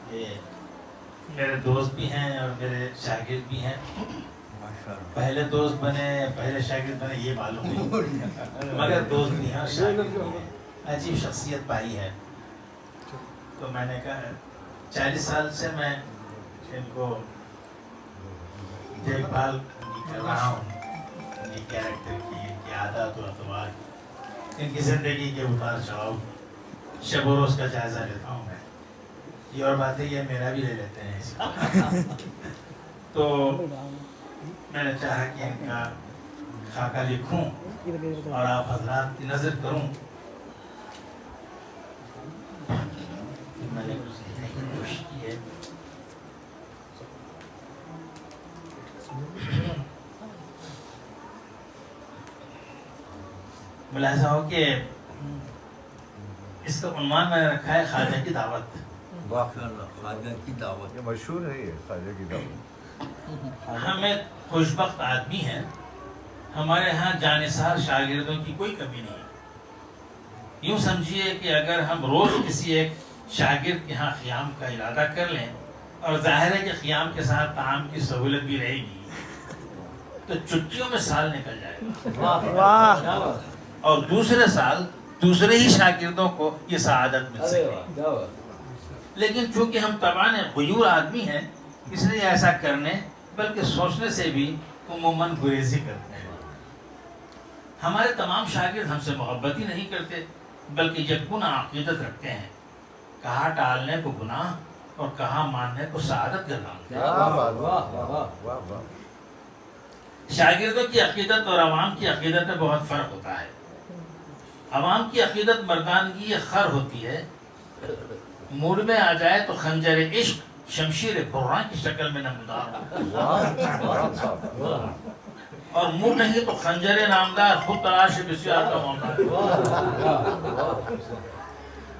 کہ میرے دوست بھی ہیں اور میرے شاگرد بھی ہیں. پہلے دوست بنے پہلے شاگرد بنے یہ معلوم نہیں، مگر دوست بھی ہیں اور شاگرد بھی ہیں. عجیب شخصیت پائی ہے. تو میں نے کہا 40 سال سے میں ان کو دیکھ بھال کر رہا ہوں، ان کی کیریکٹر کی، ان کی عادات و اطوار، ان کی زندگی کے اتار چڑھاؤ، شب و روز کا جائزہ لیتا ہوں میں. یہ اور بات ہے یہ میرا بھی لے لیتے ہیں اس کو. تو میں نے چاہا کہ ان کا خاکہ لکھوں اور آپ حضرات کی نظر کروں. میں نے کچھ لکھنے کی کوشش کی ہے. ملاحظہ ہو کہ اس کا عنوان میں نے رکھا ہے خواجہ کی دعوت. خواجہ کی دعوت یہ مشہور ہے، یہ خواجہ کی دعوت. ہم ایک خوشبخت آدمی ہیں، ہمارے ہاں جانثار شاگردوں کی کوئی کمی نہیں. یوں سمجھیے کہ اگر ہم روز کسی ایک شاگرد کے ہاں قیام کا ارادہ کر لیں اور ظاہر ہے کہ قیام کے ساتھ طعام کی سہولت بھی رہے گی تو چھٹیوں میں سال نکل جائے گا اور دوسرے سال دوسرے ہی شاگردوں کو یہ سعادت مل سکے. لیکن چونکہ ہم طبعاً غیور آدمی ہیں اس لیے ایسا کرنے بلکہ سوچنے سے بھی عموماً گریزی کرتے ہیں. ہمارے تمام شاگرد ہم سے محبت ہی نہیں کرتے بلکہ یکگنا عقیدت رکھتے ہیں. کہاں ٹالنے کو گناہ اور کہاں ماننے کو سعادت گردانتے ہیں. شاگردوں کی عقیدت اور عوام کی عقیدت میں بہت فرق ہوتا ہے. عوام کی عقیدت مردانگی خر ہوتی ہے، موڈ میں آ جائے تو خنجر عشق شمشیر برہاں کی شکل میں نمودار اور موڈ نہیں تو خنجر نامدار خود تلاش بسیار کا معاملہ.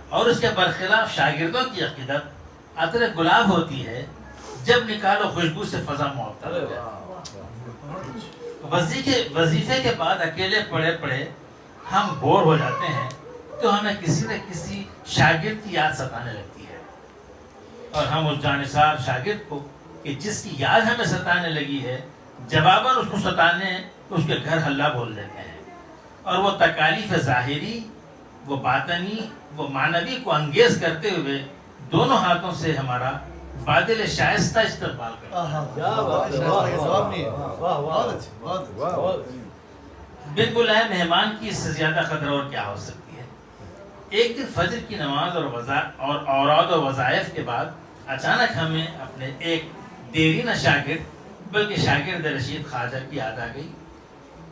اور اس کے برخلاف شاگردوں کی عقیدت عطر گلاب ہوتی ہے، جب نکالو خوشبو سے فضا معطل ہو جائے. وظیفے کے بعد اکیلے پڑے پڑے ہم بور ہو جاتے ہیں تو ہمیں کسی نہ کسی شاگرد کی یاد ستانے لگتی ہے اور ہم اس جانثار شاگرد کو کہ جس کی یاد ہمیں ستانے لگی ہے جواباً اس کو ستانے اس کے گھر ہلہ بول دیتے ہیں اور وہ تکالیف ظاہری وہ باطنی وہ معنوی کو انگیز کرتے ہوئے دونوں ہاتھوں سے ہمارا بادل شائستہ استقبال کرتے ہیں. بالکل ہے مہمان کی اس سے زیادہ قدر اور کیا ہو سکتی ہے. ایک دن فجر کی نماز اور اوراد و وظائف کے بعد اچانک ہمیں اپنے ایک دیرینہ شاگرد بلکہ شاگرد رشید خواجہ کی یاد آ گئی.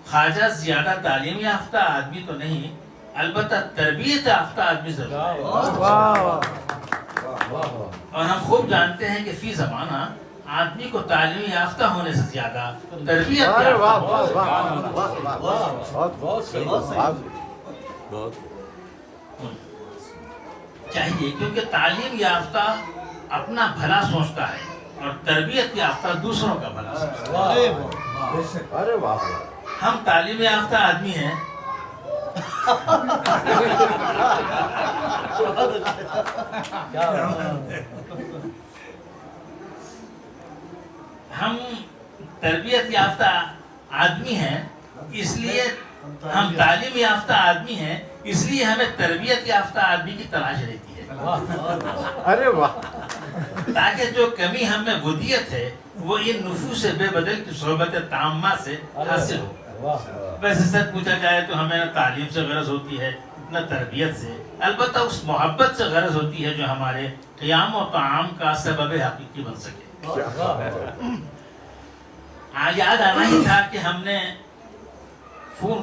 خواجہ زیادہ تعلیم یافتہ آدمی تو نہیں البتہ تربیت یافتہ آدمی ضرور ہے. اور ہم خوب جانتے ہیں کہ فی زمانہ آدمی کو تعلیم یافتہ ہونے سے زیادہ تربیت چاہیے کیونکہ تعلیم یافتہ اپنا بھلا سوچتا ہے اور تربیت یافتہ دوسروں کا بھلا سوچتا ہے. ہم تعلیم یافتہ آدمی ہیں ہم تربیت یافتہ آدمی ہیں اس لیے ہم تعلیم یافتہ آدمی ہیں اس لیے ہمیں تربیت یافتہ آدمی کی تلاش رہتی ہے. ارے واہ، تاکہ جو کمی ہم میں ودیت ہے وہ ان نفوس بے بدل کی صحبت تامہ سے حاصل ہو. ویسے سچ پوچھا جائے تو ہمیں نہ تعلیم سے غرض ہوتی ہے نہ تربیت سے، البتہ اس محبت سے غرض ہوتی ہے جو ہمارے قیام و طعام کا سبب حقیقی بن سکے. یاد آنا ہی تھا کہ ہم نے فون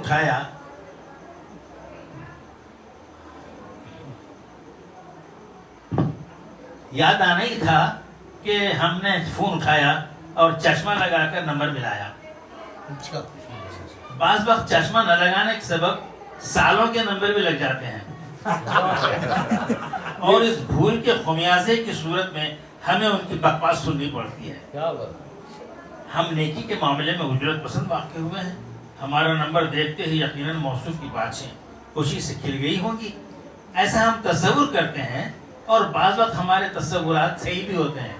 اٹھایا اور چشمہ لگا کر نمبر ملایا. بعض وقت چشمہ نہ لگانے کے سبب سالوں کے نمبر بھی لگ جاتے ہیں اور اس بھول کے خمیازے کی صورت میں ہمیں ان کی بکواس سننی پڑتی ہے. ہم نیکی کے معاملے میں اجرت پسند واقع ہوئے ہیں. ہمارا نمبر دیکھتے ہی یقیناً موصوف کی باتیں خوشی سے کھل گئی ہوں گی. ایسا ہم تصور کرتے ہیں اور بعض وقت ہمارے تصورات صحیح بھی ہوتے ہیں.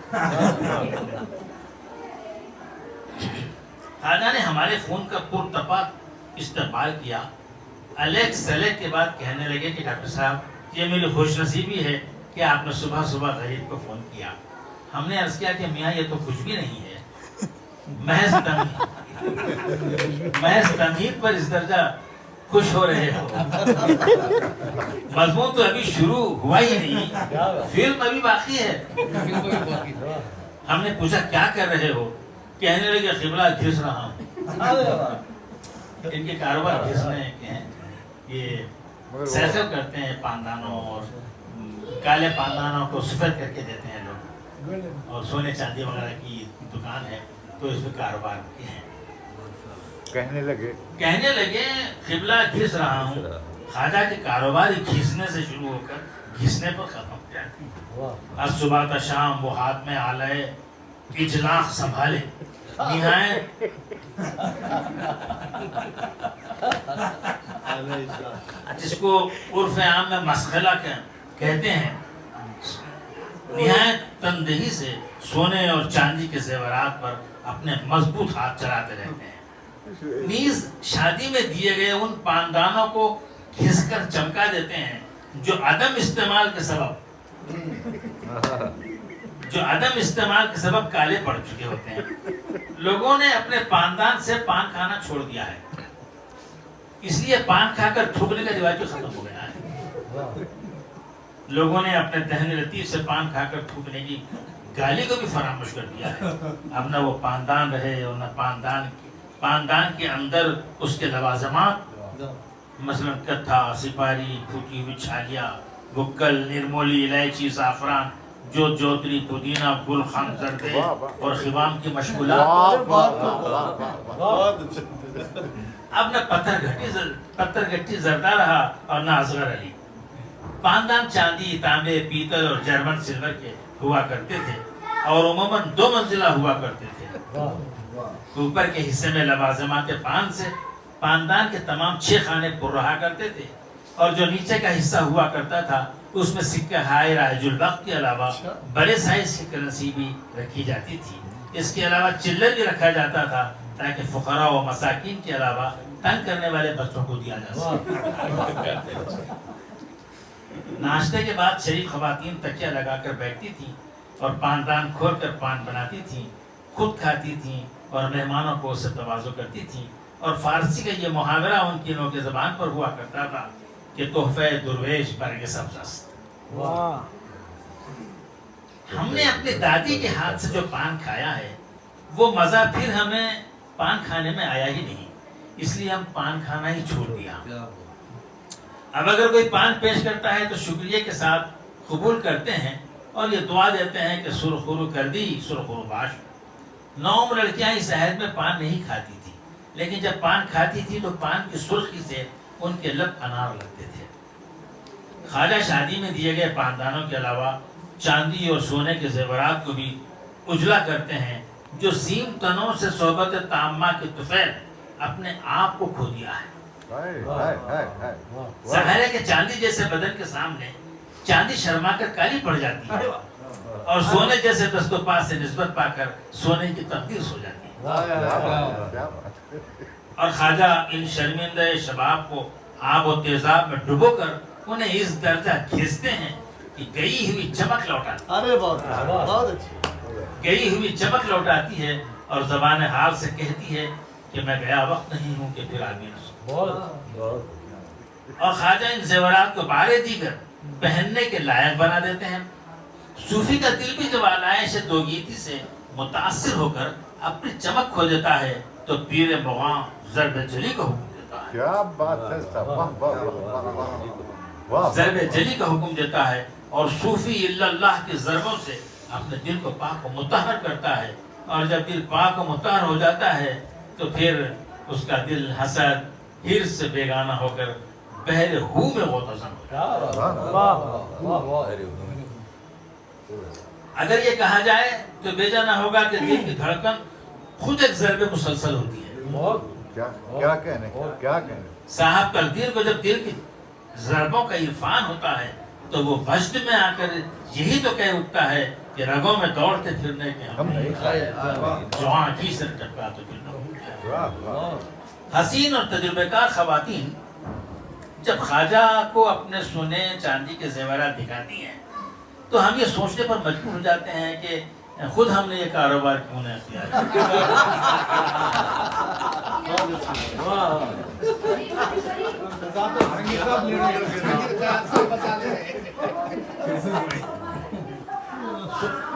خواجہ نے ہمارے فون کا پرتپاک استقبال کیا. الیکس سلیک کے بعد کہنے لگے کہ ڈاکٹر صاحب یہ میری خوش نصیبی ہے کہ آپ نے صبح صبح غریب کو فون کیا. ہم نے عرض کیا کہ میاں یہ تو کچھ بھی نہیں ہے, محض تمہید پر اس درجہ خوش ہو رہے ہو. مضمون تو ابھی شروع ہوا ہی نہیں, فلم ابھی باقی ہے. ہم نے پوچھا کیا کر رہے ہو؟ کہنے لگے قبلہ گھس رہا ہوں. ان کے کاروبار گھسنے کے ہیں, یہ سیسل کرتے ہیں پاندانوں, اور کالے پاندانوں کو سفید کر کے دیتے ہیں لوگ, اور سونے چاندی وغیرہ کی دکان ہے, تو اس میں کاروبار کے ہیں. کہنے لگے قبلہ گھس رہا ہوں. خواجہ کے کاروبار گھسنے سے شروع ہو کر گھسنے پر ختم ہو جاتی. آج صبح تا شام وہ ہاتھ میں آلے اجلاق سنبھالے, نہایت جس کو عرف عام میں مسخلہ کہتے ہیں, نہایت تندہی سے سونے اور چاندی کے زیورات پر اپنے مضبوط ہاتھ چلاتے رہتے ہیں. نیز شادی میں دیے گئے ان پاندانوں کو گھس کر چمکا دیتے ہیں جو عدم استعمال کے سبب کالے پڑ چکے ہوتے ہیں. لوگوں نے اپنے پاندان سے پان کھانا چھوڑ دیا ہے, اس لیے پان کھا کر تھوکنے کا رواج ختم ہو گیا ہے. لوگوں نے اپنے دہن لطیف سے پان کھا کر تھوکنے کی گالی کو بھی فراموش کر دیا ہے. اب نہ وہ پاندان رہے اور نہ پاندان کے اندر اس کے لوازمات, مثلا کتھا, سپاری, پھوٹی ہوئی چھالیاں, گگل, نرمولی, الائچی, زعفران, جوتری, پودینہ, گل خان, زردے اور خوام کی مشغولات. اب نہ پتھر گھٹی زردہ رہا اور نہ اصغر علی. پاندان چاندی, تانبے, پیتل اور جرمن سلور کے ہوا کرتے تھے, اور عموماً 2 منزلہ ہوا کرتے تھے. اوپر کے حصے میں لوازمات پان سے پاندان کے تمام 6 خانے پر رہا کرتے تھے, اور جو نیچے کا حصہ ہوا کرتا تھا اس میں سکہ ہائے رائج الوقت کے علاوہ بڑے سائز کی کرنسی بھی رکھی جاتی تھی. اس کے علاوہ چلر بھی رکھا جاتا تھا تاکہ فقراء و مساکین کے علاوہ تنگ کرنے والے بچوں کو دیا جا سکے. ناشتے کے بعد شریف خواتین تکیہ لگا کر بیٹھتی تھیں اور پاندان کھول کر پان بناتی تھیں, خود کھاتی تھیں اور مہمانوں کو اسے تواضع کرتی تھیں. اور فارسی کا یہ محاورہ ان کی نوک زبان پر ہوا کرتا تھا کہ تحفہ درویش برگ سبز است. ہم نے اپنی دادی کے ہاتھ سے جو پان کھایا ہے وہ مزہ پھر ہمیں پان کھانے میں آیا ہی نہیں, اس لیے ہم پان کھانا ہی چھوڑ دیا. اب اگر کوئی پان پیش کرتا ہے تو شکریہ کے ساتھ قبول کرتے ہیں اور یہ دعا دیتے ہیں کہ سرخرو کر دی سرخرو باش. 9 لڑکیاں اس عہد میں پان نہیں کھاتی تھی, لیکن جب پان کھاتی تھی تو پان کی سرخی سے ان کے لب انار لگتے تھے. خواجہ شادی میں دیے گئے پاندانوں کے علاوہ چاندی اور سونے کے زیورات کو بھی اجلا کرتے ہیں, جو سیم تنوں سے صحبت تامہ کے طفیل اپنے آپ کو کھو دیا ہے. ظاہر ہے کہ چاندی جیسے بدن کے سامنے چاندی شرما کر کالی پڑ جاتی ہے, اور سونے جیسے دست و پا سے نسبت پا کر سونے کی تقدیر ہو جاتی ہے. اور خواجہ ان شرمندہ شباب کو آب و تیزاب میں ڈبو کر انہیں اس درجہ کھینچتے ہیں کہ گئی ہوئی چمک لوٹاتی ہے اور زبان حال سے کہتی ہے کہ میں گیا وقت نہیں ہوں کہ پھر آدمی نہ سو. اور خواجہ ان زیورات کو بارے دیگر پہننے کے لائق بنا دیتے ہیں. صوفی کا دل بھی جب آلائش دوگیتی سے متاثر ہو کر اپنی چمک کھو دیتا ہے تو پیر مغاں ضرب جلی کا حکم دیتا ہے. کیا بات ہے ضرب جلی کا حکم دیتا ہے, اور صوفی اللہ کی ضربوں سے اپنے دل کو پاک و مطہر کرتا ہے. اور جب دل پاک و مطہر ہو جاتا ہے تو پھر اس کا دل حسد حرص سے بیگانہ ہو کر بحر ہو میں غوطہ زن ہو جاتا ہے. اگر یہ کہا جائے تو بیجا نہ ہوگا کہ دل کی دھڑکن خود ایک ضرب مسلسل ہوتی ہے. کیا کہنے صاحب تقدیر کو جب دل کی ضربوں کا عرفان ہوتا ہے تو وہ وجد میں آ کر یہی تو کہہ اٹھتا ہے کہ رگوں میں دوڑتے پھرنے کے ہم جو آنکھی سے ٹکرا تو پھر نہ ہو جائے۔ حسین اور تجربے کار خواتین جب خواجہ کو اپنے سونے چاندی کے زیورات دکھاتی ہیں تو ہم یہ سوچنے پر مجبور ہو جاتے ہیں کہ خود ہم نے یہ کاروبار کیوں نہ اختیار کیا۔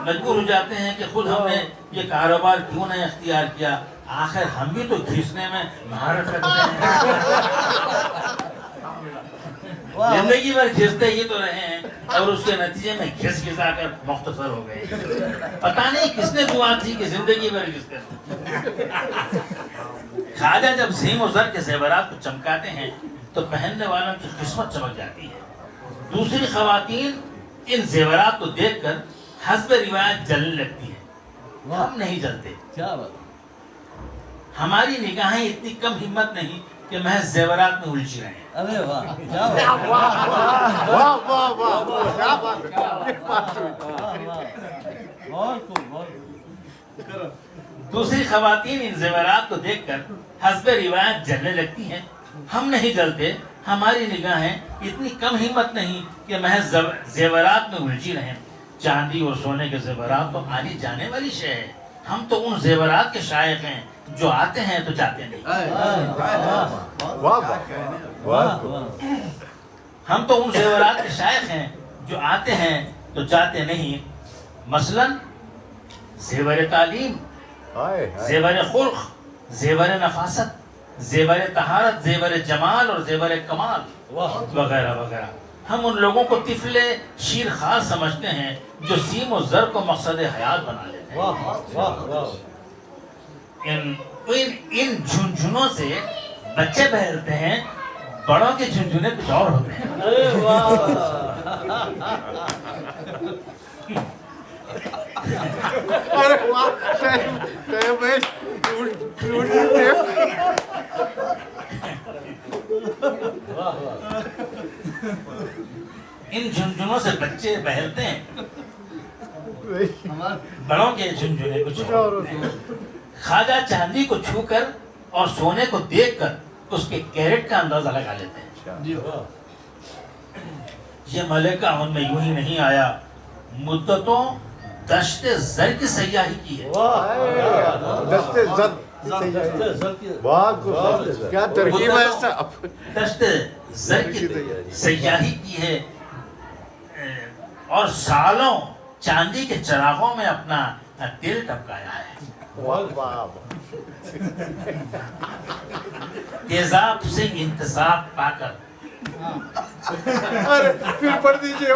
مجبور ہو جاتے ہیں کہ خود ہم نے یہ کاروبار کیوں نہ اختیار کیا، آخر ہم بھی تو کھینچنے میں مہارت رکھتے ہیں، زندگی بھر کھینچتے ہی تو رہے ہیں اور اس کے نتیجے میں گھس گھسا کر مختصر ہو گئے۔ پتہ نہیں کس نے دعا تھی کہ زندگی بھر گھستے ہیں۔ خواجہ جب سیم و زر کے زیورات کو چمکاتے ہیں تو پہننے والوں کی قسمت چمک جاتی ہے۔ دوسری خواتین ان زیورات کو دیکھ کر حسب روایت جلنے لگتی ہیں، ہم نہیں جلتے۔ ہماری نگاہیں اتنی کم ہمت نہیں کہ محض زیورات میں الجھی رہیں۔ دوسری خواتین ان زیورات کو دیکھ کر حسب روایت جلنے لگتی ہیں، ہم نہیں جلتے۔ ہماری نگاہیں اتنی کم ہمت نہیں کہ محض زیورات میں الجھی رہیں۔ چاندی اور سونے کے زیورات تو آنی جانے والی شے ہے، ہم تو ان زیورات کے شائق ہیں جو آتے ہیں تو جاتے نہیں۔ ہم تو ان زیورات کے شائق ہیں جو آتے ہیں تو جاتے نہیں۔ مثلا زیور تعلیم، زیور خلق، زیور نفاست، زیور طہارت، زیور جمال اور زیور کمال وغیرہ وغیرہ۔ ہم ان لوگوں کو طفل شیر خار سمجھتے ہیں جو سیم و زر کو مقصد حیات بنا لیتے ہیں۔ ان جھنجھنوں سے بچے بہلتے ہیں، بڑوں کے جھنجھنے کچھ اور ہوتے ہیں۔ ان جھنجھنوں سے بچے بہلتے ہیں، بڑوں کے جھنجھنے کچھ اور ہوتے ہیں۔ خواجہ چاندی کو چھو کر اور سونے کو دیکھ کر اس کے کیرٹ کا اندازہ لگا لیتے ہیں۔ یہ ملکہ ان میں یوں ہی نہیں آیا، مدتوں دشت زر کی سیاحی کی ہے۔ دشت زر کیا ترکیب ہے اس کا؟ دشت زر کی سیاحی کی ہے اور سالوں چاندی کے چراغوں میں اپنا دل ٹپکایا ہے۔ تیزاب سے انتصاب پا کر پھر پڑھ دیجئے۔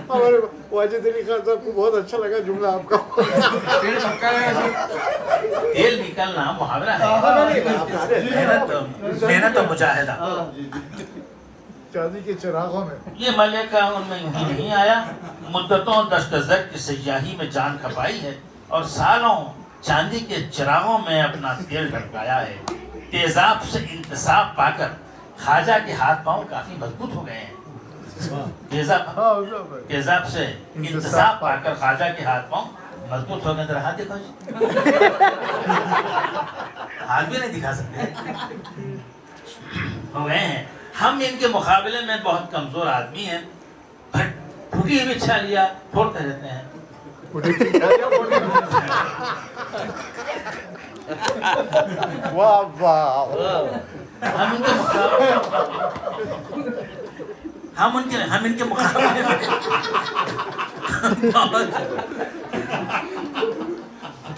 ہمارے واجد علی خان صاحب کو بہت اچھا لگا جملہ آپ کا۔ تیل نکلنا محاورہ ہے، محنت و مجاہدہ۔ چاندی کے چراغوں میں یہ ملکہ ان میں یوں ہی نہیں آیا، مدتوں دشت زر کی سیاحی میں جان کھپائی ہے اور سالوں چاندی کے چراغوں میں اپنا تیل ٹپکایا ہے۔ تیزاب سے انتصاب پا کر خواجہ کے ہاتھ پاؤں کافی مضبوط ہو گئے ہیں۔ تیزاب سے انتصاب پا کر خواجہ کے ہاتھ پاؤں مضبوط ہو گئے۔ ذرا ہاتھ دکھاؤ جی، ہاتھ بھی نہیں دکھا سکتے، ہو گئے ہیں۔ ہم ان کے مقابلے میں بہت کمزور آدمی ہیں، پھوٹی ہوئی چھالیاں پھوڑتے رہتے ہیں۔ واہ واہ، ہم ان کے مقابلے میں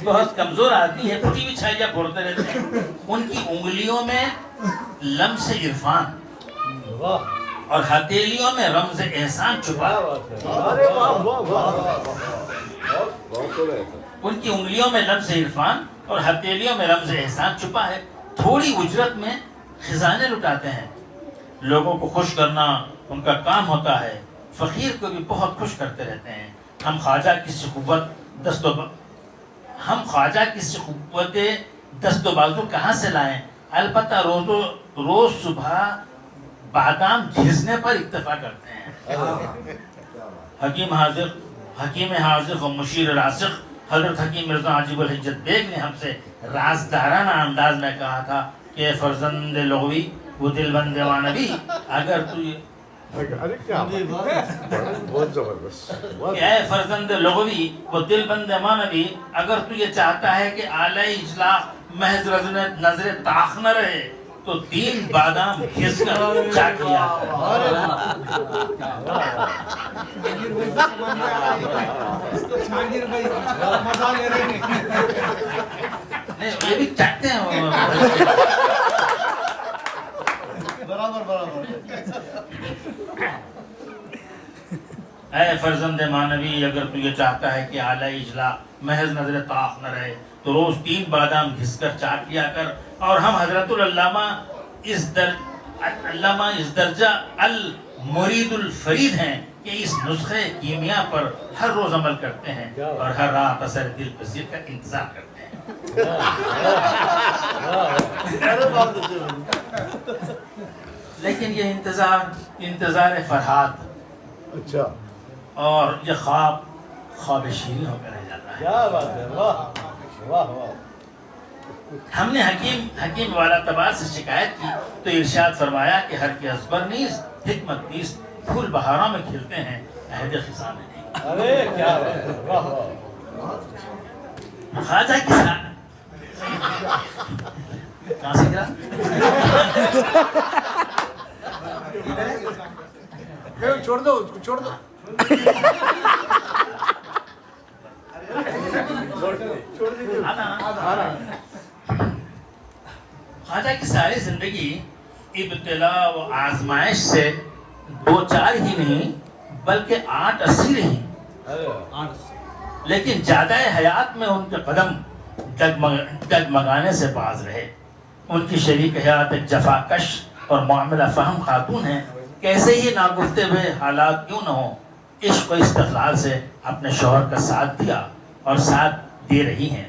بہت کمزور آدمی ہے، پھٹی ہوئی چھالیاں پھوڑتے رہتے ہیں۔ ان کی انگلیوں میں لمس عرفان اور ہتھیلیوں میں رمز احسان چھپا ہے۔ ان کی انگلیوں میں لمس عرفان اور ہتھیلیوں میں رمز احسان چھپا ہے۔ تھوڑی اجرت میں خزانے لٹاتے ہیں۔ لوگوں کو خوش کرنا ان کا کام ہوتا ہے، فقیر کو بھی بہت خوش کرتے رہتے ہیں۔ ہم خواجہ کی قوت دست و بازو کہاں سے لائیں؟ البتہ روز صبح بادام گھسنے پر اکتفا کرتے ہیں۔ حکیم حاذق و مشیر راسخ حضرت حکیم مرزا عجیب الحجت بیگ نے ہم سے رازدارانہ انداز میں کہا تھا کہ اے فرزند لغوی وہ دل بند وانبی، اگر تو ارے کیا بہت زبردست، کہ اے فرزند لغوی وہ دل بند مانوی، اگر تو یہ چاہتا ہے کہ اعلی اجلاء محض نظر طاق نہ رہے تو 3 بادام گھس کر چاک لیا۔ یہ بھی چاہتے ہیں اے فرزند مانوی، اگر تو یہ چاہتا ہے کہ اعلی اجلاء محض نظر طاق نہ رہے تو روز 3 بادام گھس کر چاٹ لیا کر۔ اور ہم حضرت العلامہ اس درجہ المرید الفرید ہیں کہ اس نسخے کیمیا پر ہر روز عمل کرتے ہیں اور ہر رات اثر دل پذیر کا انتظار کرتے ہیں۔ لیکن یہ انتظار فرحات اچھا اور یہ خواب شیریں ہو کر رہ جاتا ہے۔ کیا بات ہے، واہ واہ واہ۔ ہم نے حکیم والا تبار سے شکایت کی تو ارشاد فرمایا کہ ہر کے ازبر نیز حکمت نیز پھول بہاروں میں کھلتے ہیں، عہد خزاں میں نہیں۔ ارے کیا بات ہے، واہ واہ۔ خواجہ کسان کہاں سے گرا؟ چھوڑ دو اس کو، چھوڑ دو۔ خواجہ کی ساری زندگی ابتلا و آزمائش سے 2-4 ہی نہیں بلکہ 8-80 رہی، لیکن جادہ حیات میں ان کے قدم ڈگمگانے سے باز رہے۔ ان کی شریک حیات ایک جفاکش اور معاملہ فہم خاتون ہیں، کیسے ہی ناگفتے ہوئے حالات کیوں نہ ہوں، عشق و استقلال سے اپنے شوہر کا ساتھ دیا اور ساتھ دے رہی ہیں۔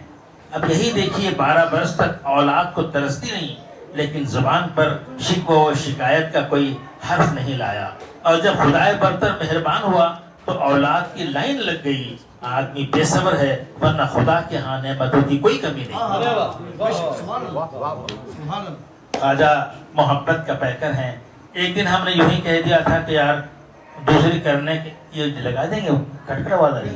اب یہی دیکھیے 12 برس تک اولاد کو ترستی نہیں، لیکن زبان پر شکوہ و شکایت کا کوئی حرف نہیں لایا، اور جب خدائے برتر مہربان ہوا تو اولاد کی لائن لگ گئی۔ آدمی بے صبر ہے، ورنہ خدا کے ہاں نعمتوں کی کوئی کمی نہیں۔ خواجہ محبت کا پیکر ہیں۔ ایک دن ہم نے یوں ہی کہہ دیا تھا کہ یار دوسری کرنے کے یہ لگا دیں گے، کٹ کر آواز آ رہی ہے۔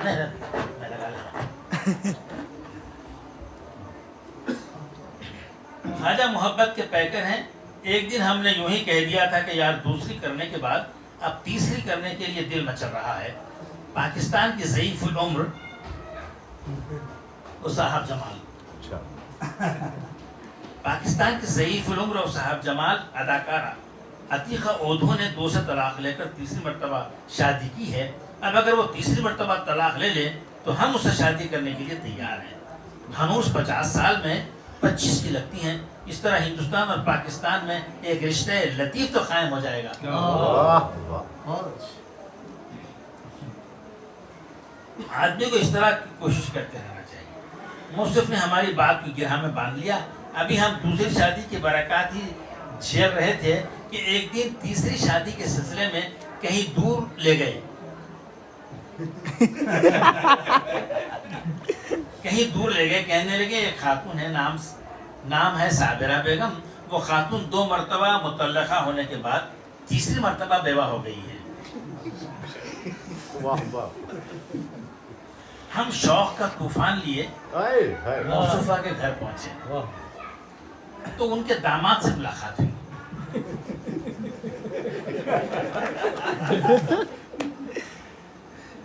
میں لگا لوں۔ خواجہ محبت کے پیکر ہیں۔ ایک دن ہم نے یوں ہی کہہ دیا تھا کہ یار دوسری کرنے کے بعد اب تیسری کرنے کے لیے دل مچل رہا ہے۔ پاکستان کی ضعیف العمر صاحب جمال پاکستان کی ضعیف العمر اور صاحب جمال اداکارہ عتیقہ اودھو نے 2 سے طلاق لے کر تیسری مرتبہ شادی کی ہے۔ اب اگر وہ تیسری مرتبہ طلاق لے لے تو ہم اس سے شادی کرنے کے لیے تیار ہیں۔ ہنوز 50 سال میں 25 کی لگتی ہیں۔ اس طرح ہندوستان اور پاکستان میں ایک رشتہ لطیف تو قائم ہو جائے گا۔ آدمی کو اس طرح کی کوشش کرتے رہنا چاہیے۔ مصطفیٰ نے ہماری بات کو گرہ میں باندھ لیا۔ ابھی ہم دوسری شادی کی برکات ہی جھیل رہے تھے کہ ایک دن تیسری شادی کے سلسلے میں کہیں دور لے گئے۔ کہیں دور لے گئے، کہنے لگے ایک خاتون ہے، نام ہے صابرہ بیگم۔ وہ خاتون 2 مرتبہ مطلقہ ہونے کے بعد تیسری مرتبہ بیوہ ہو گئی ہے۔ ہم شوق کا طوفان لیے مصطفیٰ کے گھر پہنچے تو ان کے داماد سے ملاقات ہوئی۔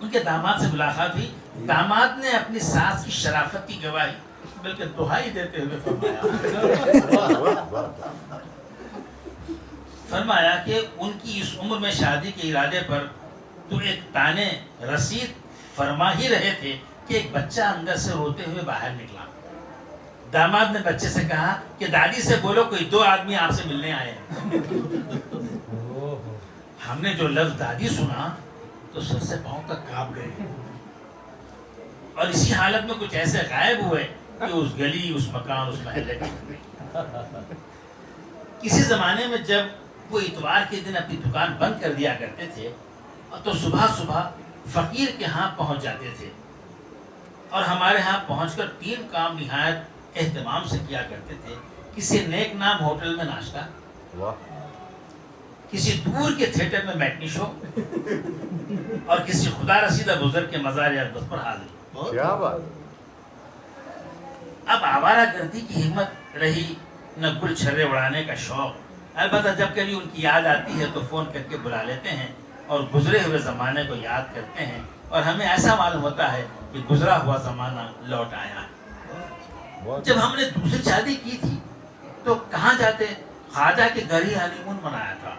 ان کے داماد سے ملاقات ہوئی۔ داماد نے اپنی ساس کی شرافت کی گواہی بلکہ دہائی دیتے ہوئے فرمایا کہ ان کی اس عمر میں شادی کے ارادے پر تو ایک تانے رسید فرما ہی رہے تھے کہ ایک بچہ اندر سے روتے ہوئے باہر نکلا۔ داماد نے بچے سے کہا کہ دادی سے بولو کوئی 2 آدمی آپ سے ملنے آئے ہیں۔ ہم نے جو لفظ دادی سنا تو سر سے پاؤں تک کانپ گئے، اور اسی حالت میں کچھ ایسے غائب ہوئے کہ اس گلی، اس مکان، اس محلے کے کسی زمانے میں جب وہ اتوار کے دن اپنی دکان بند کر دیا کرتے تھے تو صبح صبح فقیر کے ہاں پہنچ جاتے تھے اور ہمارے ہاں پہنچ کر 3 کام نہایت اہتمام سے کیا کرتے تھے. کسی نیک نام ہوٹل میں ناشتہ, کسی دور کے تھیٹر میں میٹنی شو اور کسی خدا رسیدہ بزرگ کے مزار اقدس پر حاضری. کیا بات. اب آوارہ گردی کی ہمت رہی نہ گل چھرے اڑانے کا شوق. البتہ جب کبھی ان کی یاد آتی ہے تو فون کر کے بلا لیتے ہیں اور گزرے ہوئے زمانے کو یاد کرتے ہیں اور ہمیں ایسا معلوم ہوتا ہے کہ گزرا ہوا زمانہ لوٹ آیا ہے. جب ہم نے دوسری شادی کی تھی تو کہاں جاتے؟ خواجہ کے گھر ہی ہنی مون منایا تھا.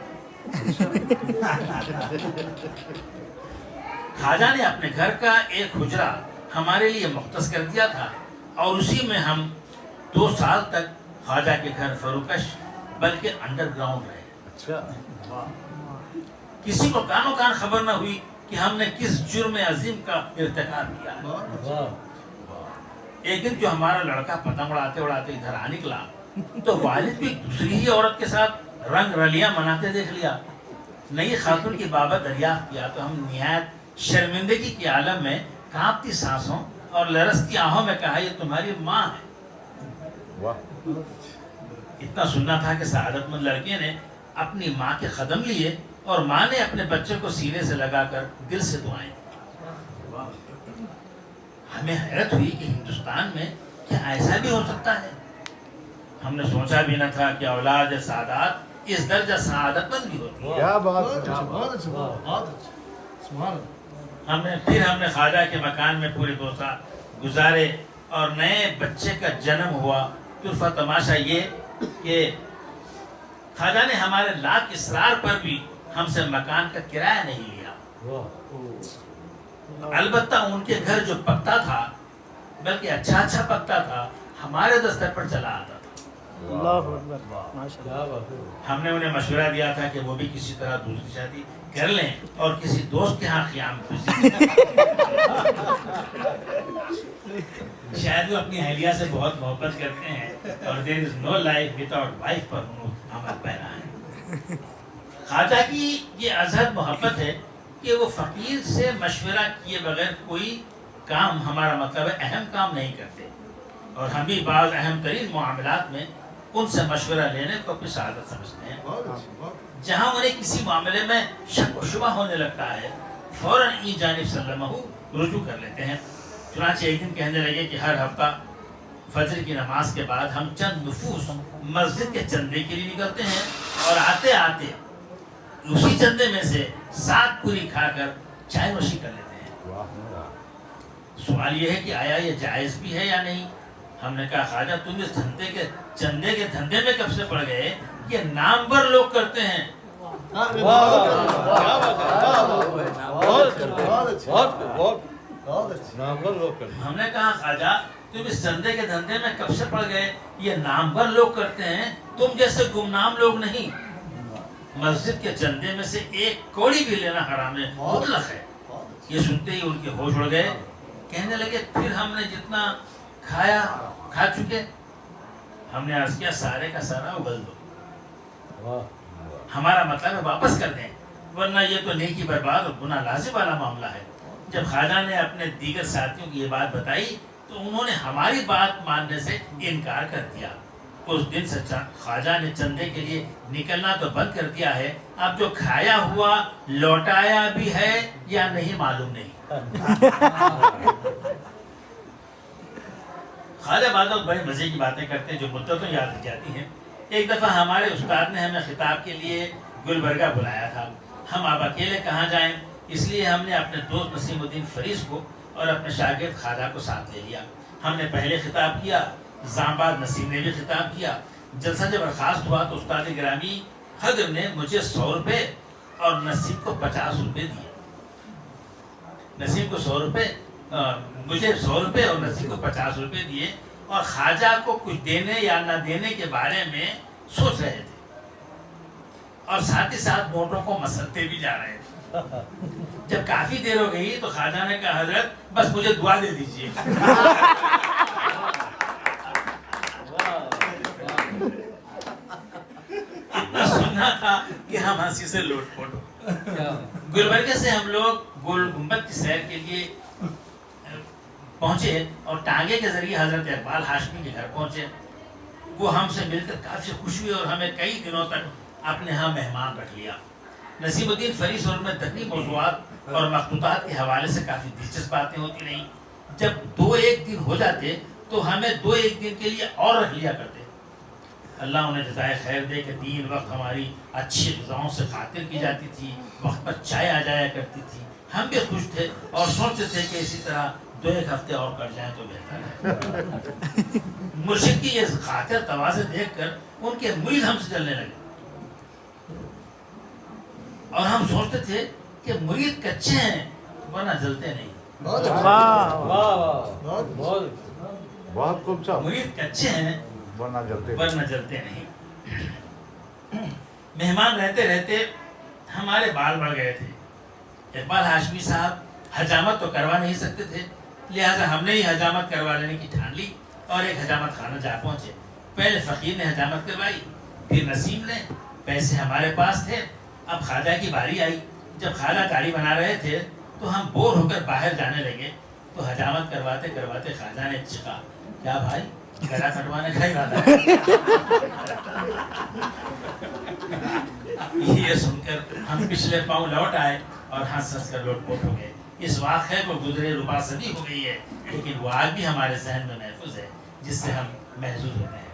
خواجہ نے اپنے گھر کا ایک حجرہ ہمارے لیے مختص کر دیا تھا اور اسی میں ہم 2 سال تک خواجہ کے گھر فروکش بلکہ انڈر گراؤنڈ رہے. اچھا. کسی کو کانوں کان خبر نہ ہوئی کہ ہم نے کس جرم عظیم کا ارتکاب کیا ہے. ایک دن جو ہمارا لڑکا پتنگ اڑاتے اڑاتے ادھر آ نکلا تو والد کو ایک دوسری ہی عورت کے ساتھ رنگ رلیاں مناتے دیکھ لیا. نئی خاتون کی بابت دریافت کیا تو ہم نہایت شرمندگی کے عالم میں کانپتی سانسوں اور لرزتی آہوں میں کہا یہ تمہاری ماں ہے. اتنا سننا تھا کہ سعادت مند لڑکے نے اپنی ماں کے قدم لیے اور ماں نے اپنے بچے کو سینے سے لگا کر دل سے دعائیں. ہمیں حیرت ہوئی کہ ہندوستان میں کیا ایسا بھی ہو سکتا ہے. ہم نے سوچا بھی نہ تھا کہ اولاد سعادات اس درجہ سعادت مند بھی ہوتی ہے. کیا بات. ہم نے خواجہ کے مکان میں پورے 2 سال گزارے اور نئے بچے کا جنم ہوا. طرفہ تماشا یہ کہ خواجہ نے ہمارے لاکھ اصرار پر بھی ہم سے مکان کا کرایہ نہیں لیا. البتہ ان کے گھر جو پکتا تھا بلکہ اچھا پکتا تھا ہمارے دستر پر چلا آتا تھا. اللہ اکبر. ماشاءاللہ. ہم نے انہیں مشورہ دیا تھا کہ وہ بھی کسی طرح دوسری شادی کر لیں اور کسی دوست کے ہاں قیام شاید وہ اپنی اہلیہ سے بہت محبت کرتے ہیں اور there is no life without wife پر عمل پیرا ہے. خواجہ کی یہ ازہد محبت ہے کہ وہ فقیر سے مشورہ کیے بغیر کوئی کام, ہمارا مطلب ہے اہم کام نہیں کرتے اور ہم بھی بعض اہم ترین معاملات میں ان سے مشورہ لینے کو اپنی سعادت سمجھتے ہیں. جہاں انہیں کسی معاملے میں شک و شبہ ہونے لگتا ہے فوراً ای جانب سلمہ رجوع کر لیتے ہیں. چنانچہ ایک دن کہنے لگے کہ ہر ہفتہ فجر کی نماز کے بعد ہم چند نفوس مسجد کے چندے کے لیے نکلتے ہیں اور آتے آتے اسی چندے میں سے 7 پوری کھا کر چائے نوشی کر لیتے ہیں. سوال یہ ہے کہ آیا یہ جائز بھی ہے یا نہیں. ہم نے کہا خواجہ تم اس چندے کے دھندے میں کب سے پڑ گئے؟ یہ نامور لوگ کرتے ہیں. ہم نے کہا خواجہ تم اس چندے کے دھندے میں کب سے پڑ گئے؟ یہ نامور لوگ کرتے ہیں, تم جیسے گمنام لوگ نہیں. مسجد کے چندے میں سے 1 کوڑی بھی لینا حرام ہے, مطلق ہے. یہ سنتے ہی ان کے ہوش اڑ گئے. کہنے لگے پھر ہم نے جتنا کھا چکے. ہم نے عرض کیا سارے کا سارا اگل دو, ہمارا مطلب ہے واپس کر دیں, ورنہ یہ تو نیکی برباد اور گناہ لازم والا معاملہ ہے. جب خواجہ نے اپنے دیگر ساتھیوں کی یہ بات بتائی تو انہوں نے ہماری بات ماننے سے انکار کر دیا. اس دن سے خواجہ نے چندے کے لیے نکلنا تو بند کر دیا ہے. اب جو کھایا ہوا لوٹایا بھی ہے یا نہیں معلوم نہیں. خواجہ بادل بڑے مزے کی باتیں کرتے ہیں جو مدتوں یاد رہ جاتی ہیں. ایک دفعہ ہمارے استاد نے ہمیں خطاب کے لیے گلبرگہ بلایا تھا. ہم اب اکیلے کہاں جائیں, اس لیے ہم نے اپنے دوست نسیم الدین فریض کو اور اپنے شاگرد خواجہ کو ساتھ لے لیا. ہم نے پہلے خطاب کیا, زامباد نسیم نے بھی خطاب کیا. جلسہ جب برخاست ہوا تو استاد گرامی خضر نے مجھے 100 روپے اور نسیم کو 50 روپے دیے. نسیم کو 100 روپے, مجھے 100 روپے اور نسیم کو 50 روپے دیے اور خواجہ کو کچھ دینے یا نہ دینے کے بارے میں سوچ رہے تھے اور ساتھ ہی ساتھ نوٹوں کو مسلتے بھی جا رہے تھے. جب کافی دیر ہو گئی تو خواجہ نے کہا حضرت بس مجھے دعا دے دیجیے. بننا تھا کہ ہم ہنسی سے لوٹ پوٹ ہو. گلبرگہ سے ہم لوگ گول گنبد کی سیر کے لیے پہنچے اور ٹانگے کے ذریعے حضرت اقبال ہاشمی کے گھر پہنچے. وہ ہم سے مل کر کافی خوش ہوئے اور ہمیں کئی دنوں تک اپنے ہاں مہمان رکھ لیا. نصیب الدین فریس اور میں تقریبی موضوعات اور مخطوطات کے حوالے سے کافی دلچسپ باتیں ہوتی رہیں. جب 2-1 دن ہو جاتے تو ہمیں 2-1 دن کے لیے اور رکھ لیا کرتے. اللہ انہیں جزائے خیر دے کہ دین وقت ہماری اچھی غذاؤں سے خاطر کی جاتی تھی, وقت پر چائے آ جایا کرتی تھی. ہم بھی خوش تھے اور سوچتے تھے کہ اسی طرح 2-1 ہفتے اور کٹ جائیں تو بہتر ہے. مرشد کی یہ خاطر تواضع دیکھ کر ان کے مرید ہم سے چلنے لگے اور ہم سوچتے تھے کہ مرید کچے ہیں ورنہ جلتے نہیں. بہت خوب صاحب. مرید کچے ہیں ورنہ جلتے نہیں. مہمان رہتے رہتے ہمارے بال بڑھ گئے تھے. اقبال ہاشمی صاحب حجامت تو کروا نہیں سکتے تھے, لہٰذا ہم نے ہی حجامت کروا لینے کی ٹھان لی اور ایک حجامت خانہ جا پہنچے. پہلے فقیر نے حجامت کروائی, پھر نسیم نے. پیسے ہمارے پاس تھے. اب خواجہ کی باری آئی. جب خواجہ داڑھی بنا رہے تھے تو ہم بور ہو کر باہر جانے لگے تو حجامت کرواتے کرواتے خواجہ نے چیخا, کیا بھائی گلا کٹوانے کا ارادہ ہے؟ یہ سن کر ہم پچھلے پاؤں لوٹ آئے اور ہنس ہنس کر لوٹ پوٹ ہو گئے. اس واقعے کو گزرے ربع صدی ہو گئی ہے لیکن وہ آج بھی ہمارے ذہن میں محفوظ ہے جس سے ہم محظوظ ہوتے ہیں.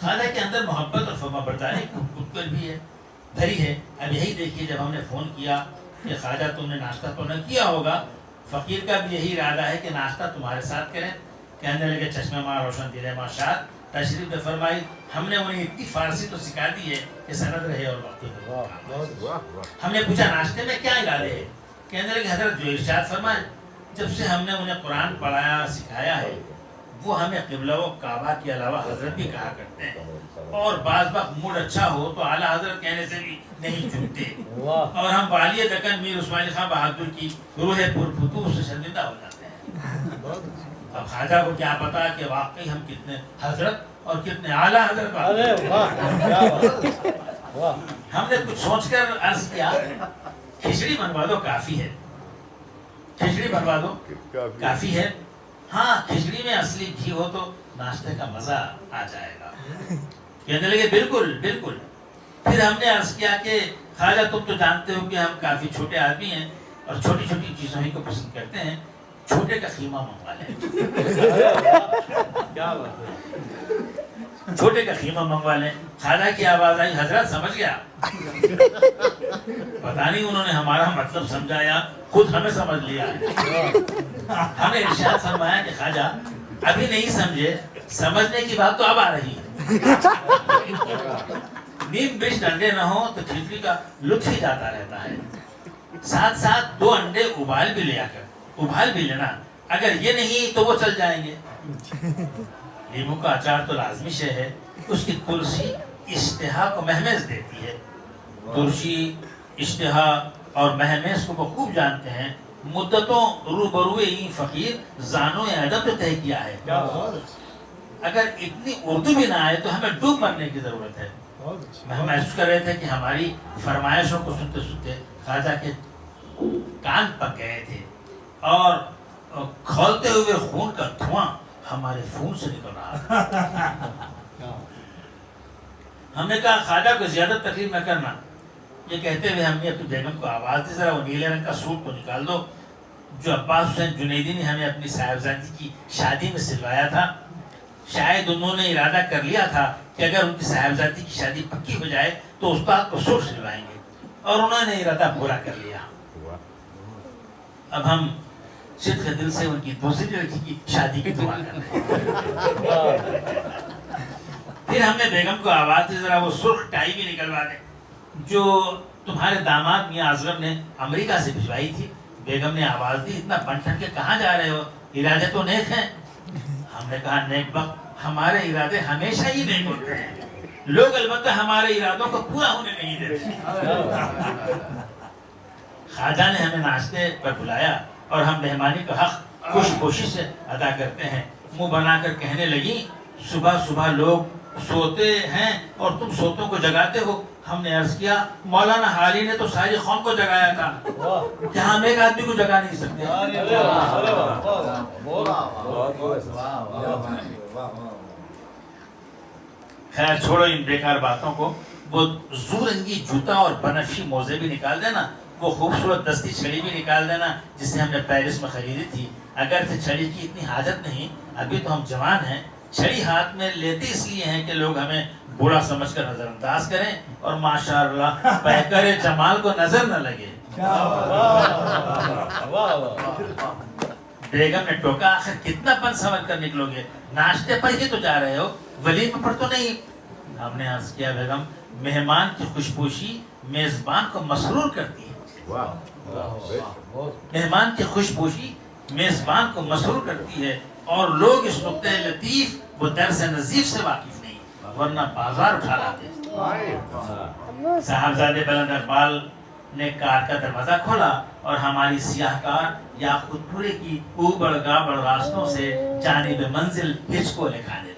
خواجہ کے اندر محبت اور فرما برداری خود پر بھی ہے بھری ہے. اب یہی دیکھیے, جب ہم نے فون کیا کہ خواجہ تم نے ناشتہ تو نہ کیا ہوگا, فقیر کا بھی یہی ارادہ ہے کہ ناشتہ تمہارے ساتھ کریں. کہنے لگے چشمہ ماں روشن دل ماشاد تشریف نے فرمائی. ہم نے انہیں اتنی فارسی تو سکھا دی ہے کہ سند رہے اور وقت ہو. ہم نے پوچھا ناشتے میں کیا ارادے ہے؟ کہنے لگے حضرت جو ارشاد فرمائے. جب سے ہم نے انہیں قرآن پڑھایا سکھایا ہے وہ ہمیں قبلہ و کعبہ کے علاوہ حضرت بھی کہا کرتے ہیں اور بعض وقت موڈ اچھا ہو تو اعلیٰ حضرت کہنے سے بھی نہیں چکتے. اور ہم والی دکن میر عثمان خان بہادر کی روح پر فتوح سے شرمندہ ہو جاتے ہیں. اب خواجہ کو کیا پتا کہ واقعی ہم کتنے حضرت اور کتنے اعلیٰ حضرت. ہم نے کچھ سوچ کر عرض کیا, کھچڑی بنوا دو کافی ہے. کھچڑی بنوا دو کافی ہے. ہاں کھچڑی میں اصلی گھی ہو تو ناشتے کا مزہ آ جائے گا. کہنے لگے بالکل بالکل. پھر ہم نے عرض کیا کہ خواجہ تم تو جانتے ہو کہ ہم کافی چھوٹے آدمی ہیں اور چھوٹی چھوٹی چیزوں ہی کو پسند کرتے ہیں. چھوٹے کا خیمہ منگوا لیں. چھوٹے کا خیمہ منگوا لیں. خواجہ کی آواز آئی, حضرت سمجھ گیا. پتہ نہیں انہوں نے ہمارا مطلب سمجھا یا خود ہمیں سمجھ لیا. ہمیں ارشاد فرمایا کہ خواجہ ابھی نہیں سمجھے, سمجھنے کی بات تو اب آ رہی ہے. نیم بشت انڈے نہ ہو تو کھچڑی کا لطف ہی جاتا رہتا ہے. ساتھ ساتھ 2 انڈے ابال بھی لینا. اگر یہ نہیں تو وہ چل جائیں گے. لیمو کا اچار تو لازمی شے ہے. اس کی تلسی اشتہا کو مہمیز دیتی ہے. تلسی اشتہا اور مہمیز کو وہ خوب جانتے ہیں. مدتوں روبروئے این فقیر زانو ادب تو طے کیا ہے. اگر اتنی اردو بھی نہ آئے تو ہمیں ڈوب مرنے کی ضرورت ہے. ہم محسوس کر رہے تھے کہ ہماری فرمائشوں کو سنتے سنتے خواجہ کے کان پک گئے تھے اور کھولتے ہوئے خون کا دھواں ہمارے خون سے نکل رہا تھا. ہم نے کہا خواجہ کو زیادہ تکلیف نہ کرنا. یہ کہتے ہوئے ہم نے اپنی بیگم کو آواز دی, ذرا وہ نیلے رنگ کا سوٹ کو نکال دو جو عباس حسین جنیدی نے ہمیں اپنی صاحبزادی کی شادی میں سلوایا تھا. شاید انہوں نے ارادہ کر لیا تھا کہ اگر ان کی صاحبزادی کی شادی پکی ہو جائے تو استاد کو سوٹ سلوائیں گے اور انہوں نے ارادہ پورا کر لیا. اب ہم صدق دل سے ان کی دوسری لڑکی کی شادی کی دعا کر رہے ہیں. پھر ہم نے بیگم کو آواز دی, ذرا وہ سرخ ٹائی بھی نکلوا دیں جو تمہارے داماد میاں اصغر نے امریکہ سے بھجوائی تھی. بیگم نے آواز دی, اتنا بن ٹھن کے کہاں جا رہے ہو, ارادے تو نیک ہیں. ہم نے کہا نیک وقت ہمارے ارادے ہمیشہ ہی نیک ہوتے ہیں, لوگ البتہ ہمارے ارادوں کو پورا ہونے نہیں دیتے. خواجہ نے ہمیں ناشتے پر بلایا اور ہم مہمانی کا حق خوش خوشی سے ادا کرتے ہیں. منہ بنا کر کہنے لگی, صبح صبح لوگ سوتے ہیں اور تم سوتوں کو جگاتے ہو, ہم نے عرض کیا مولانا حالی نے تو ساری قوم کو جگایا تھا، کیا ہم ایک آدمی کو جگا نہیں سکتے؟ خیر چھوڑو ان بیکار باتوں کو. وہ زورنگی جوتا اور بنفشی موزے بھی نکال دینا، وہ خوبصورت دستی چھڑی بھی نکال دینا جسے ہم نے پیرس میں خریدی تھی. اگرچہ چھڑی کی اتنی حاجت نہیں، ابھی تو ہم جوان ہیں. چھڑی ہاتھ میں لیتے اس لیے ہیں کہ لوگ ہمیں بوڑھا سمجھ کر نظر انداز کریں اور ماشاءاللہ پیکر جمال کو نظر نہ لگے. بیگم نے ٹوکا آخر کتنا پن سمجھ کر نکلو گے؟ ناشتے پر ہی تو جا رہے ہو، ولیمے پر تو نہیں. ہم نے عرض کیا بیگم مہمان کی خوشپوشی میزبان کو مسرور کرتی ہے. مہمان کی خوشپوشی میزبان کو مسرور کرتی ہے اور لوگ اس نقطۂ لطیف و درس نظیف سے واقف نہیں، ورنہ بازار اٹھا لاتے. صاحبزادے بلند اقبال نے کار کا دروازہ کھولا اور ہماری سیاہ کار یاقوت پورے کی اوبڑ گابڑ راستوں سے جانب منزل ہچکو لکھانے لگی.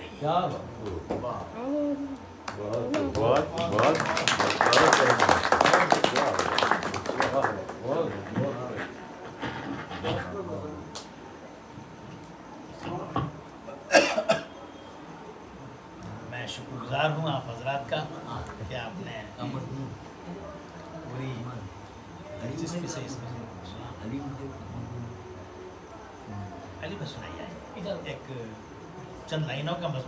میں شکر گزار ہوں آپ حضرات کا کہ آپ نے پوری دلچسپی سے اس میں علی بس سنائیے ایک چند لائنوں کا مضمون